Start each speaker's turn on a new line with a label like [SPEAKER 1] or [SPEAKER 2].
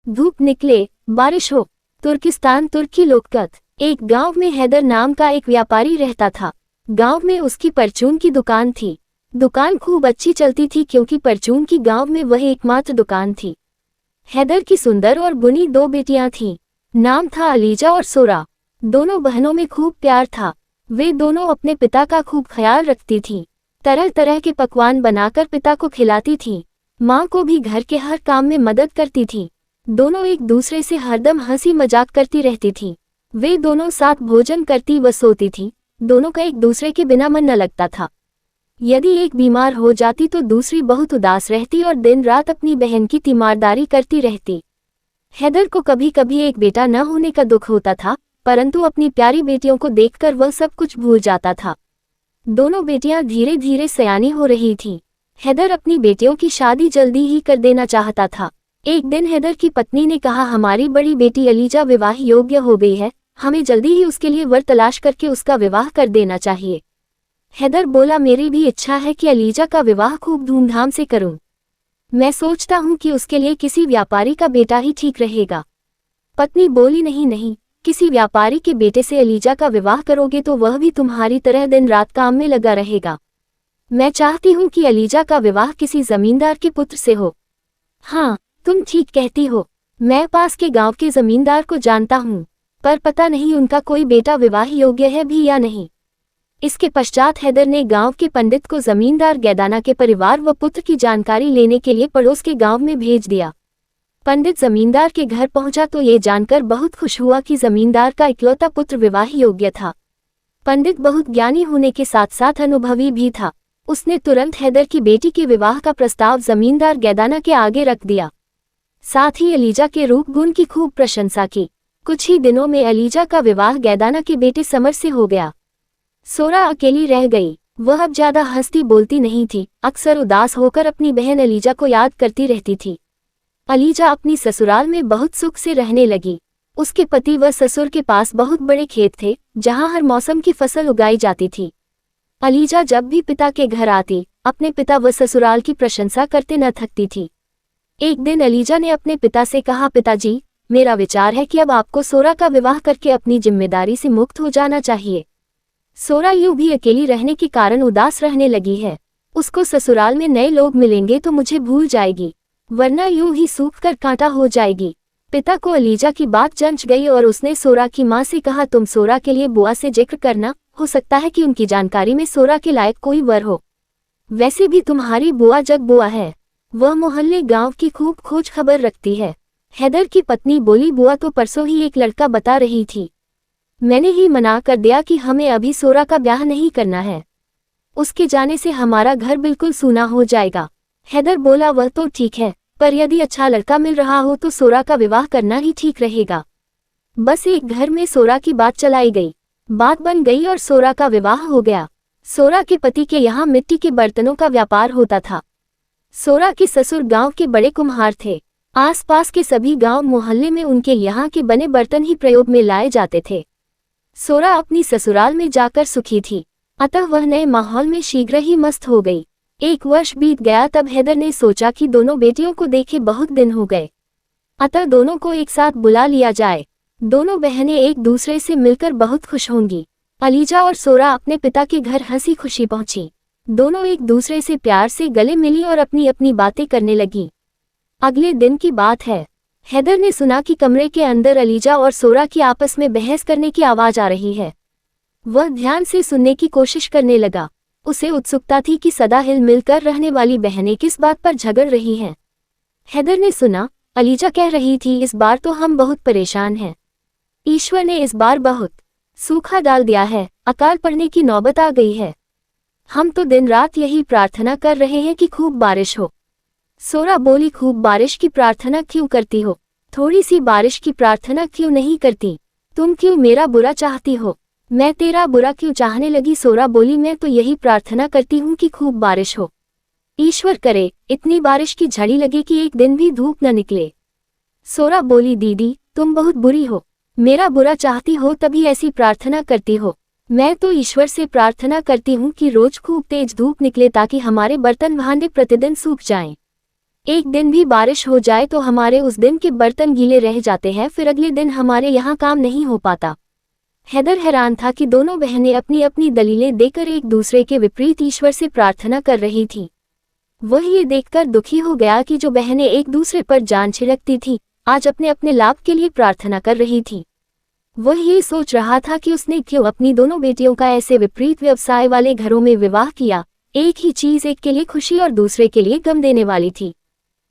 [SPEAKER 1] धूप निकले, बारिश हो। तुर्किस्तान तुर्की लोककथ। एक गांव में हैदर नाम का एक व्यापारी रहता था। गांव में उसकी परचून की दुकान थी। दुकान खूब अच्छी चलती थी क्योंकि परचून की गांव में वही एकमात्र दुकान थी। हैदर की सुंदर और गुणी दो बेटियां थीं। नाम था अलीजा और सोरा। दोनों बहनों में खूब प्यार था। वे दोनों अपने पिता का खूब ख्याल रखती थीं। तरह तरह के पकवान बनाकर पिता को खिलाती थीं। माँ को भी घर के हर काम में मदद करती थीं। दोनों एक दूसरे से हरदम हंसी मजाक करती रहती थीं। वे दोनों साथ भोजन करती व सोती थीं। दोनों का एक दूसरे के बिना मन न लगता था। यदि एक बीमार हो जाती तो दूसरी बहुत उदास रहती और दिन रात अपनी बहन की तीमारदारी करती रहती। हैदर को कभी कभी एक बेटा न होने का दुख होता था, परंतु अपनी प्यारी बेटियों को देखकर वह सब कुछ भूल जाता था। दोनों बेटियां धीरे धीरे सयानी हो रही थीं। हैदर अपनी बेटियों की शादी जल्दी ही कर देना चाहता था। एक दिन हैदर की पत्नी ने कहा, हमारी बड़ी बेटी अलीजा विवाह योग्य हो गई है, हमें जल्दी ही उसके लिए वर तलाश करके उसका विवाह कर देना चाहिए। हैदर बोला, मेरी भी इच्छा है कि अलीजा का विवाह खूब धूमधाम से करूं। मैं सोचता हूं कि उसके लिए किसी व्यापारी का बेटा ही ठीक रहेगा। पत्नी बोली, नहीं नहीं, किसी व्यापारी के बेटे से अलीजा का विवाह करोगे तो वह भी तुम्हारी तरह दिन रात काम में लगा रहेगा। मैं चाहती हूं कि अलीजा का विवाह किसी जमींदार के पुत्र से हो। हाँ, तुम ठीक कहती हो। मैं पास के गांव के जमींदार को जानता हूँ, पर पता नहीं उनका कोई बेटा विवाह योग्य है भी या नहीं। इसके पश्चात हैदर ने गांव के पंडित को जमींदार गैदाना के परिवार व पुत्र की जानकारी लेने के लिए पड़ोस के गांव में भेज दिया। पंडित जमींदार के घर पहुंचा तो ये जानकर बहुत खुश हुआ कि जमींदार का इकलौता पुत्र विवाह योग्य था। पंडित बहुत ज्ञानी होने के साथ साथ अनुभवी भी था। उसने तुरंत हैदर की बेटी के विवाह का प्रस्ताव जमींदार गैदाना के आगे रख दिया। साथ ही अलीजा के रूप गुण की खूब प्रशंसा की। कुछ ही दिनों में अलीजा का विवाह गैदाना के बेटे समर से हो गया। सोरा अकेली रह गई। वह अब ज्यादा हंसती बोलती नहीं थी, अक्सर उदास होकर अपनी बहन अलीजा को याद करती रहती थी। अलीजा अपनी ससुराल में बहुत सुख से रहने लगी। उसके पति व ससुर के पास बहुत बड़े खेत थे, जहां हर मौसम की फसल उगाई जाती थी। अलीजा जब भी पिता के घर आती, अपने पिता व ससुराल की प्रशंसा करते न थकती थी। एक दिन अलीजा ने अपने पिता से कहा, पिताजी, मेरा विचार है कि अब आपको सोरा का विवाह करके अपनी जिम्मेदारी से मुक्त हो जाना चाहिए। सोरा यूं भी अकेली रहने के कारण उदास रहने लगी है। उसको ससुराल में नए लोग मिलेंगे तो मुझे भूल जाएगी, वरना यूं ही सूख कर कांटा हो जाएगी। पिता को अलीजा की बात जंच गई और उसने सोरा की माँ से कहा, तुम सोरा के लिए बुआ से जिक्र करना, हो सकता है कि उनकी जानकारी में सोरा के लायक कोई वर हो। वैसे भी तुम्हारी बुआ जग बुआ है, वह मोहल्ले गांव की खूब खोज खबर रखती है। हैदर की पत्नी बोली, बुआ तो परसों ही एक लड़का बता रही थी। मैंने ही मना कर दिया कि हमें अभी सोरा का ब्याह नहीं करना है। उसके जाने से हमारा घर बिल्कुल सूना हो जाएगा। हैदर बोला, वह तो ठीक है, पर यदि अच्छा लड़का मिल रहा हो तो सोरा का विवाह करना ही ठीक रहेगा। बस एक घर में सोरा की बात चलाई गई। बात बन गई और सोरा का विवाह हो गया। सोरा के पति के यहाँ मिट्टी के बर्तनों का व्यापार होता था। सोरा के ससुर गांव के बड़े कुम्हार थे। आसपास के सभी गांव मोहल्ले में उनके यहाँ के बने बर्तन ही प्रयोग में लाए जाते थे। सोरा अपनी ससुराल में जाकर सुखी थी, अतः वह नए माहौल में शीघ्र ही मस्त हो गई। एक वर्ष बीत गया तब हैदर ने सोचा कि दोनों बेटियों को देखे बहुत दिन हो गए, अतः दोनों को एक साथ बुला लिया जाए। दोनों बहनें एक दूसरे से मिलकर बहुत खुश होंगी। अलीजा और सोरा अपने पिता के घर हंसी खुशी पहुंची। दोनों एक दूसरे से प्यार से गले मिली और अपनी अपनी बातें करने लगी। अगले दिन की बात है। हैदर ने सुना कि कमरे के अंदर अलीजा और सोरा की आपस में बहस करने की आवाज आ रही है। वह ध्यान से सुनने की कोशिश करने लगा। उसे उत्सुकता थी कि सदा हिल मिलकर रहने वाली बहनें किस बात पर झगड़ रही हैं। हैदर ने सुना, अलीजा कह रही थी, इस बार तो हम बहुत परेशान हैं। ईश्वर ने इस बार बहुत सूखा डाल दिया है, अकाल पड़ने की नौबत आ गई है। हम तो दिन रात यही प्रार्थना कर रहे हैं कि खूब बारिश हो। सोरा बोली, खूब बारिश की प्रार्थना क्यों करती हो? थोड़ी सी बारिश की प्रार्थना क्यों नहीं करती? तुम क्यों मेरा बुरा चाहती हो? मैं तेरा बुरा क्यों चाहने लगी? सोरा बोली, मैं तो यही प्रार्थना करती हूँ कि खूब बारिश हो। ईश्वर करे इतनी बारिश की झड़ी लगे कि एक दिन भी धूप न निकले। सोरा बोली, दीदी तुम बहुत बुरी हो, मेरा बुरा चाहती हो तभी ऐसी प्रार्थना करती हो। मैं तो ईश्वर से प्रार्थना करती हूँ कि रोज खूब तेज धूप निकले ताकि हमारे बर्तन भांडे प्रतिदिन सूख जाएं। एक दिन भी बारिश हो जाए तो हमारे उस दिन के बर्तन गीले रह जाते हैं, फिर अगले दिन हमारे यहाँ काम नहीं हो पाता। हैदर हैरान था कि दोनों बहनें अपनी अपनी दलीलें देकर एक दूसरे के विपरीत ईश्वर से प्रार्थना कर रही थीं। वह ये देखकर दुखी हो गया कि जो बहनें एक दूसरे पर जान छिड़कती थीं, आज अपने अपने लाभ के लिए प्रार्थना कर रही थीं। वह ये सोच रहा था कि उसने क्यों अपनी दोनों बेटियों का ऐसे विपरीत व्यवसाय वाले घरों में विवाह किया। एक ही चीज एक के लिए खुशी और दूसरे के लिए गम देने वाली थी।